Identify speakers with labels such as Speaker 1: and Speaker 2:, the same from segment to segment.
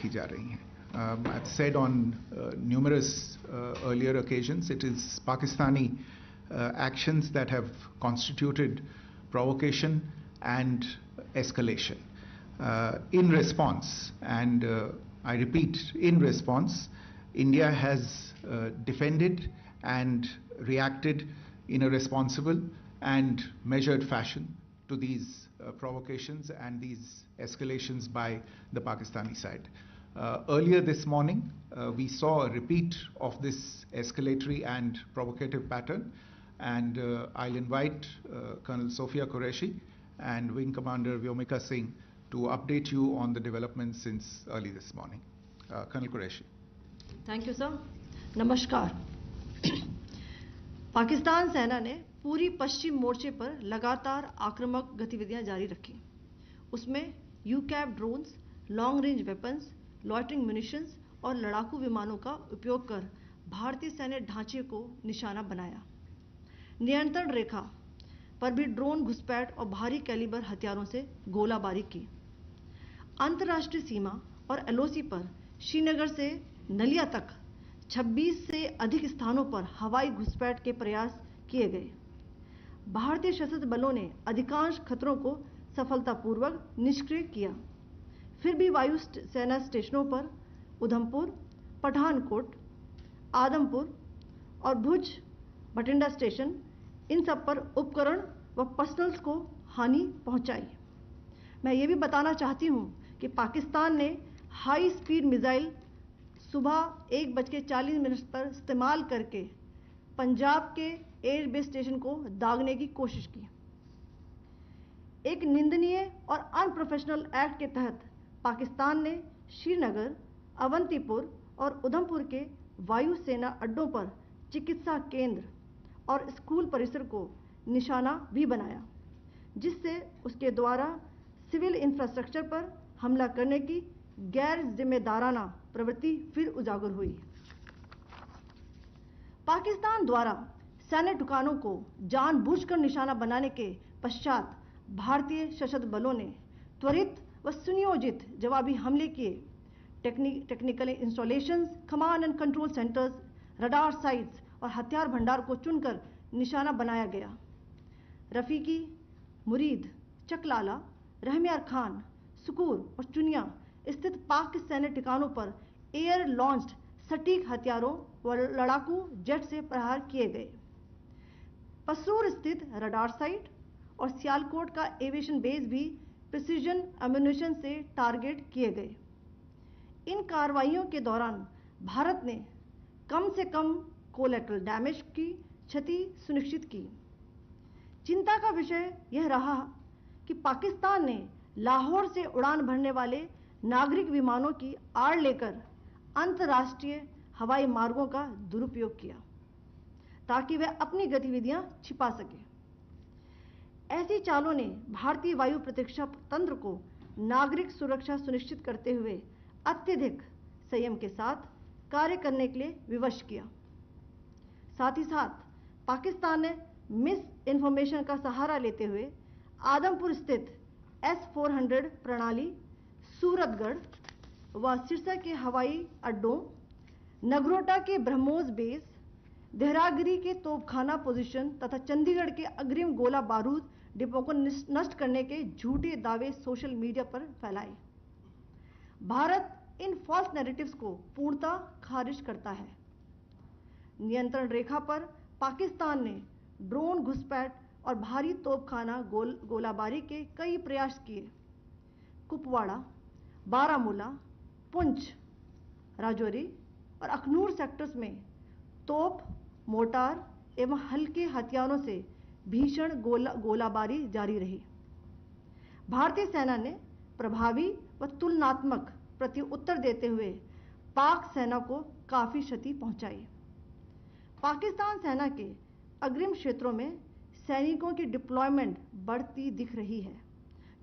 Speaker 1: की जा रही हैं. I've said on numerous earlier occasions, it is Pakistani actions that have constituted provocation and escalation. In response, and I repeat, in response, India has defended and reacted in a responsible and measured fashion to these provocations and these escalations by the Pakistani side. Earlier this morning, we saw a repeat of this escalatory and provocative pattern, and I'll invite Colonel Sophia Qureshi and Wing Commander Vyomika Singh to update you on the developments since early this morning. Colonel Qureshi.
Speaker 2: Thank you, sir. नमस्कार. पाकिस्तान सेना ने पूरी पश्चिम मोर्चे पर लगातार आक्रामक गतिविधियां जारी रखी. उसमें यूकैप drones, long range weapons, loitering munitions और लड़ाकू विमानों का उपयोग कर भारतीय सैन्य ढांचे को निशाना बनाया. नियंत्रण रेखा पर भी ड्रोन घुसपैठ और भारी कैलिबर हथियारों से गोलाबारी की. अंतर्राष्ट्रीय सीमा और एलओसी पर श्रीनगर से नलिया तक 26 से अधिक स्थानों पर हवाई घुसपैठ के प्रयास किए गए. भारतीय सशस्त्र बलों ने अधिकांश खतरों को सफलतापूर्वक निष्क्रिय किया. फिर भी वायु सेना स्टेशनों पर उधमपुर, पठानकोट, आदमपुर और भुज बठिंडा स्टेशन, इन सब पर उपकरण व पर्सनल्स को हानि पहुंचाई. मैं ये भी बताना चाहती हूं कि पाकिस्तान ने हाई स्पीड मिसाइल सुबह 1:40 पर इस्तेमाल करके पंजाब के एयरबेस स्टेशन को दागने की कोशिश की. एक निंदनीय और अनप्रोफेशनल एक्ट के तहत पाकिस्तान ने श्रीनगर, अवंतीपुर और उधमपुर के वायुसेना अड्डों पर चिकित्सा केंद्र और स्कूल परिसर को निशाना भी बनाया, जिससे उसके द्वारा सिविल इंफ्रास्ट्रक्चर पर हमला करने की गैर जिम्मेदाराना प्रवृत्ति फिर उजागर हुई. पाकिस्तान द्वारा सैन्य ठिकानों को जानबूझकर निशाना बनाने के पश्चात भारतीय सशस्त्र बलों ने त्वरित व सुनियोजित जवाबी हमले किए. Technical installations, command and control centres, radar sites और हथियार भंडार को चुनकर निशाना बनाया गया. रफीकी, मुरीद, चकलाला, रहमियार खान, सुकूर और चुनिया स्थित पाक सैन्य ठिकानों पर एयर लॉन्च्ड सटीक हथियारों व लड़ाकू जेट से प्रहार किए गए. पसरूर स्थित रडार साइट और सियालकोट का एविएशन बेस भी प्रिसीजन एम्यूनिशन से टारगेट किए गए. इन कार्रवाइयों के दौरान भारत ने कम से कम कोलैटरल डैमेज की क्षति सुनिश्चित की. चिंता का विषय यह रहा कि पाकिस्तान ने लाहौर से उड़ान भरने वाले नागरिक विमानों की आड़ लेकर अंतर्राष्ट्रीय हवाई मार्गों का दुरुपयोग किया ताकि वह अपनी गतिविधियां छिपा सके. ऐसी चालों ने भारतीय वायु प्रतिरक्षा तंत्र को नागरिक सुरक्षा सुनिश्चित करते हुए अत्यधिक संयम के साथ कार्य करने के लिए विवश किया. साथ ही साथ पाकिस्तान ने मिस इन्फॉर्मेशन का सहारा लेते हुए आदमपुर स्थित S-400 प्रणाली, सूरतगढ़ व सिरसा के हवाई अड्डों, नगरोटा के ब्रह्मोस बेस, देहरागिरी के तोपखाना पोजीशन तथा चंडीगढ़ के अग्रिम गोला बारूद डिपो को नष्ट करने के झूठे दावे सोशल मीडिया पर फैलाए. भारत इन फॉल्स नैरेटिव्स को पूर्णतः खारिज करता है. नियंत्रण रेखा पर पाकिस्तान ने ड्रोन घुसपैठ और भारी तोपखाना गोलाबारी के कई प्रयास किए. कुपवाड़ा, बारामूला, पुंछ, राजौरी और अखनूर सेक्टर्स में तोप, मोर्टार एवं हल्के हथियारों से भीषण गोलाबारी जारी रही. भारतीय सेना ने प्रभावी व तुलनात्मक प्रत्युत्तर देते हुए पाक सेना को काफी क्षति पहुंचाई. पाकिस्तान सेना के अग्रिम क्षेत्रों में सैनिकों की डिप्लॉयमेंट बढ़ती दिख रही है,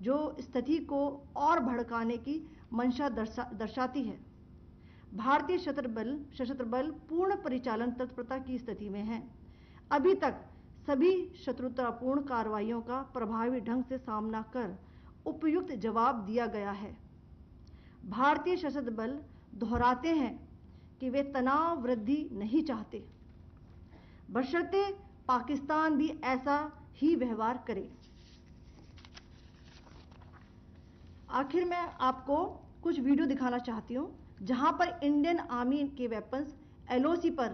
Speaker 2: जो स्थिति को और भड़काने की मंशा दर्शाती है. भारतीय सशस्त्र बल पूर्ण परिचालन तत्परता की स्थिति में है. अभी तक सभी शत्रुतापूर्ण कार्रवाइयों का प्रभावी ढंग से सामना कर उपयुक्त जवाब दिया गया है. भारतीय सशस्त्र बल दोहराते हैं कि वे तनाव वृद्धि नहीं चाहते, बशर्ते पाकिस्तान भी ऐसा ही व्यवहार करे। आखिर में आपको कुछ वीडियो दिखाना चाहती हूं जहां पर इंडियन आर्मी के वेपन्स एलओसी पर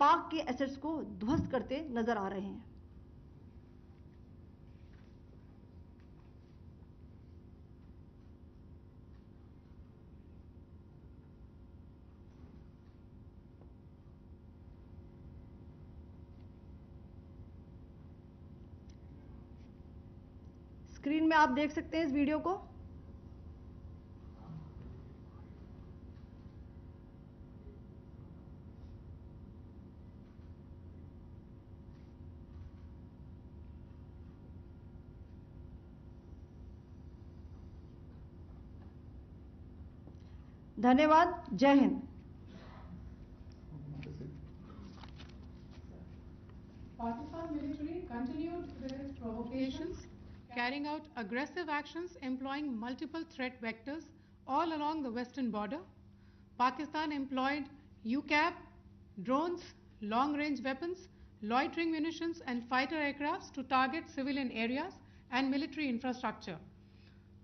Speaker 2: पाक के एसेट्स को ध्वस्त करते नजर आ रहे हैं। स्क्रीन में आप देख सकते हैं इस वीडियो को। धन्यवाद। जय Hind.
Speaker 3: Pakistan military continued with its provocations, carrying out aggressive actions employing multiple threat vectors all along the western border. Pakistan employed UCAP, drones, long-range weapons, loitering munitions and fighter aircrafts to target civilian areas and military infrastructure.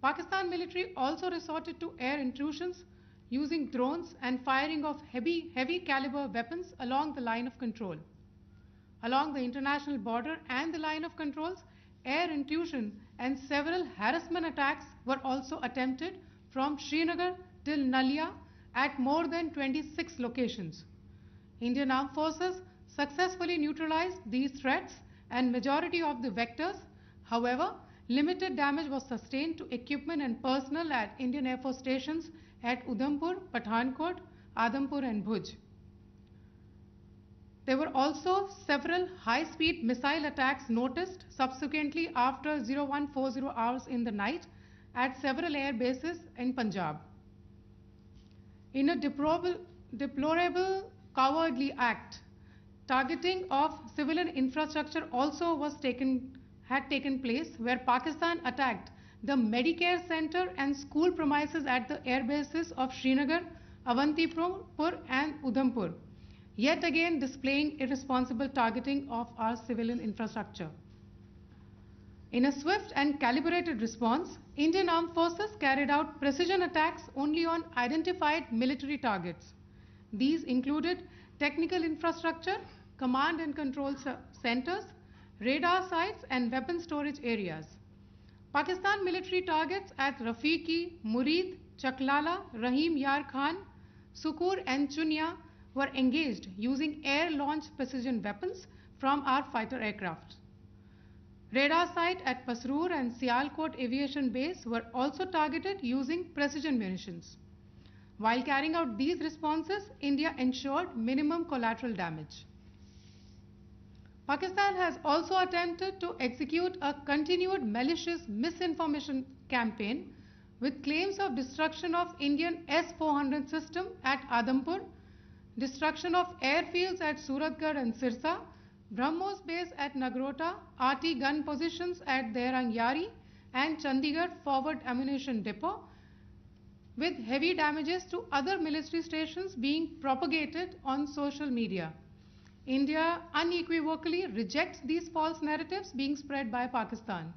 Speaker 3: Pakistan military also resorted to air intrusions using drones and firing of heavy caliber weapons along the line of control. Along the international border and the line of controls, air intrusion and several harassment attacks were also attempted from Srinagar till Nalia at more than 26 locations. Indian Armed Forces successfully neutralized these threats and majority of the vectors. However, limited damage was sustained to equipment and personnel at Indian Air Force stations at Udhampur, Pathankot, Adampur and Bhuj. There were also several high-speed missile attacks noticed subsequently after 0140 hours in the night at several air bases in Punjab. In a deplorable cowardly act, targeting of civilian infrastructure also had taken place, where Pakistan attacked the Medicare center and school premises at the air bases of Srinagar, Avantipur and Udhampur, yet again displaying irresponsible targeting of our civilian infrastructure. In a swift and calibrated response, Indian Armed Forces carried out precision attacks only on identified military targets. These included technical infrastructure, command and control centers, radar sites and weapon storage areas. Pakistan military targets at Rafiqi, Murid, Chaklala, Rahim Yar Khan, Sukur and Chunya were engaged using air-launched precision weapons from our fighter aircraft. Radar site at Pasroor and Sialkot Aviation Base were also targeted using precision munitions. While carrying out these responses, India ensured minimum collateral damage. Pakistan has also attempted to execute a continued malicious misinformation campaign with claims of destruction of Indian S-400 system at Adampur, destruction of airfields at Suratgarh and Sirsa, BrahMos base at Nagrota, RT gun positions at Derang Yari and Chandigarh forward ammunition depot, with heavy damages to other military stations being propagated on social media. India unequivocally rejects these false narratives being spread by Pakistan.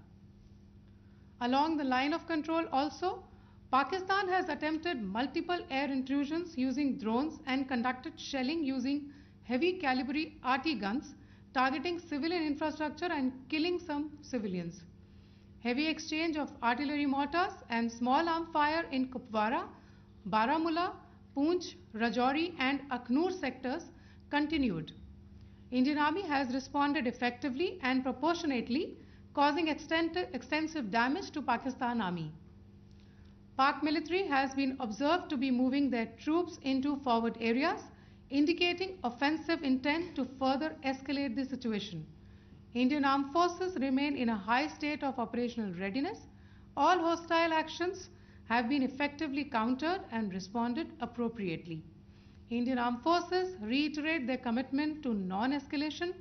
Speaker 3: Along the line of control also, Pakistan has attempted multiple air intrusions using drones and conducted shelling using heavy caliber RT guns, targeting civilian infrastructure and killing some civilians. Heavy exchange of artillery mortars and small arm fire in Kupwara, Baramulla, Poonch, Rajouri and Akhnur sectors continued. Indian Army has responded effectively and proportionately, causing extensive damage to Pakistan Army. Pak military has been observed to be moving their troops into forward areas, indicating offensive intent to further escalate the situation. Indian Armed Forces remain in a high state of operational readiness. All hostile actions have been effectively countered and responded appropriately. Indian Armed Forces reiterate their commitment to non-escalation,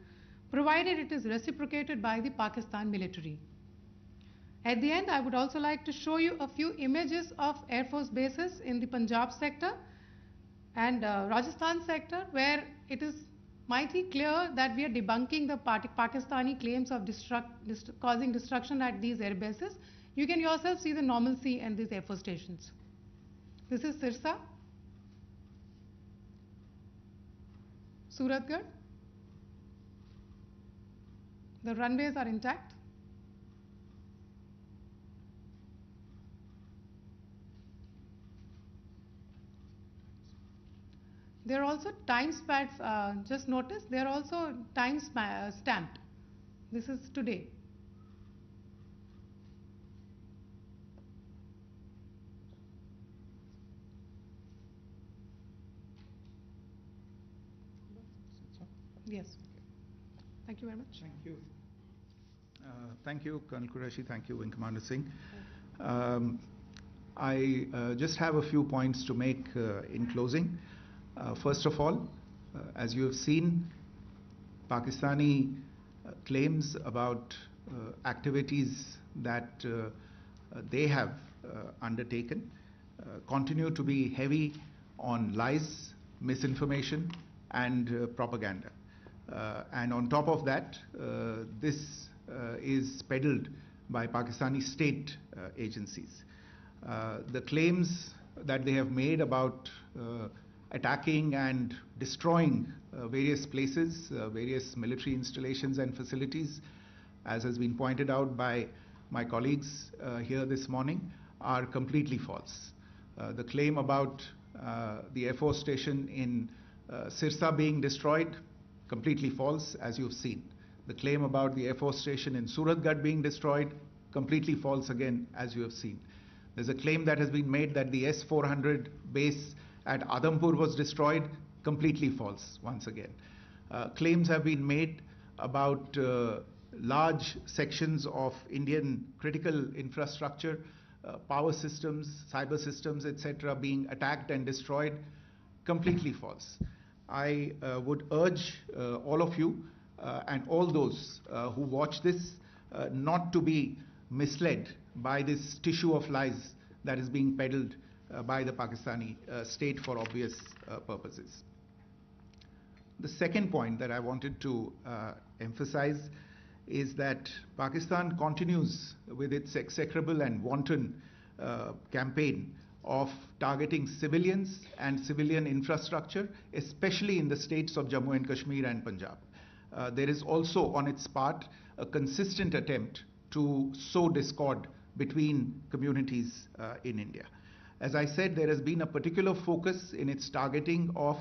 Speaker 3: provided it is reciprocated by the Pakistan military. At the end, I would also like to show you a few images of Air Force bases in the Punjab sector and Rajasthan sector, where it is mighty clear that we are debunking the Pakistani claims of causing destruction at these air bases. You can yourself see the normalcy in these Air Force stations. This is Sirsa, Suratgarh. The runways are intact. There are also time pads, just notice, they are also time stamped. This is today. Yes. Thank you very much.
Speaker 1: Thank you. Thank you, Colonel Qureshi. Thank you, Wing Commander Singh. I just have a few points to make in closing. First of all, as you have seen, Pakistani claims about activities that they have undertaken continue to be heavy on lies, misinformation, and propaganda. And on top of that, this is peddled by Pakistani state agencies. The claims that they have made about attacking and destroying various places, various military installations and facilities, as has been pointed out by my colleagues here this morning, are completely false. The claim about the Air Force station in Sirsa being destroyed, completely false, as you've seen. The claim about the Air Force station in Suratgarh being destroyed, completely false again, as you have seen. There's a claim that has been made that the S-400 base at Adampur was destroyed, completely false once again. Claims have been made about large sections of Indian critical infrastructure, power systems, cyber systems, etc. being attacked and destroyed, completely false. I would urge all of you and all those who watch this not to be misled by this tissue of lies that is being peddled by the Pakistani state for obvious purposes. The second point that I wanted to emphasize is that Pakistan continues with its execrable and wanton campaign of targeting civilians and civilian infrastructure, especially in the states of Jammu and Kashmir and Punjab. There is also on its part a consistent attempt to sow discord between communities in India. As I said, there has been a particular focus in its targeting of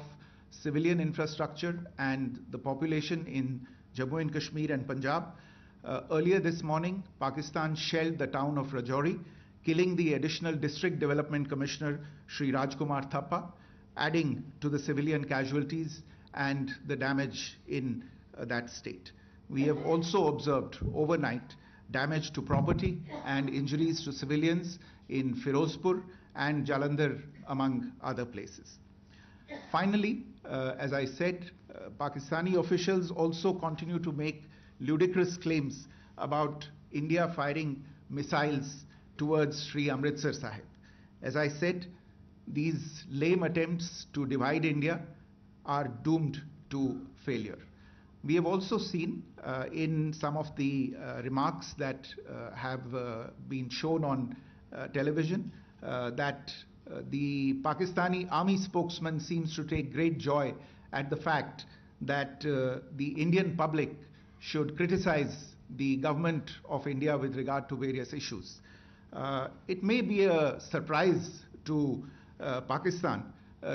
Speaker 1: civilian infrastructure and the population in Jammu and Kashmir and Punjab. Earlier this morning, Pakistan shelled the town of Rajouri, killing the additional District Development Commissioner, Shri Rajkumar Thappa, adding to the civilian casualties and the damage in that state. We have also observed overnight damage to property and injuries to civilians in Firozpur and Jalandhar, among other places. Finally, as I said, Pakistani officials also continue to make ludicrous claims about India firing missiles towards Sri Amritsar Sahib. As I said, these lame attempts to divide India are doomed to failure. We have also seen in some of the remarks that have been shown on television that the Pakistani army spokesman seems to take great joy at the fact that the Indian public should criticize the government of India with regard to various issues. It may be a surprise to Pakistan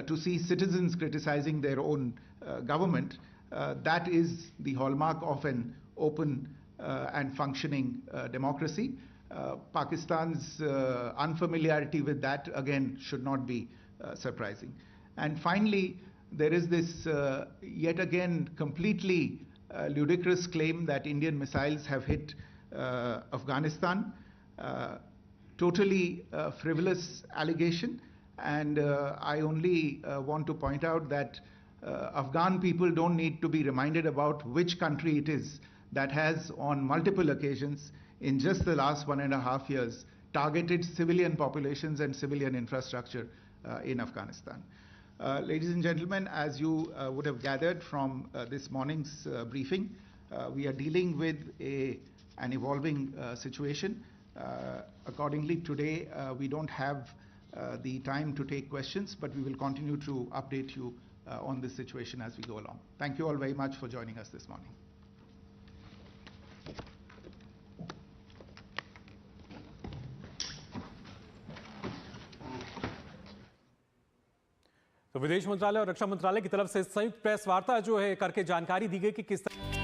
Speaker 1: to see citizens criticizing their own government. That is the hallmark of an open and functioning democracy. Pakistan's unfamiliarity with that, again, should not be surprising. And finally, there is this yet again completely ludicrous claim that Indian missiles have hit Afghanistan. Totally frivolous allegation, and I only want to point out that Afghan people don't need to be reminded about which country it is that has on multiple occasions in just the last 1.5 years, targeted civilian populations and civilian infrastructure in Afghanistan. Ladies and gentlemen, as you would have gathered from this morning's briefing, we are dealing with an evolving situation. Accordingly, today we don't have the time to take questions, but we will continue to update you on this situation as we go along. Thank you all very much for joining us this morning.
Speaker 4: तो विदेश मंत्रालय और रक्षा मंत्रालय की तरफ से संयुक्त press वार्ता जो है करके जानकारी दी गई कि किस तरह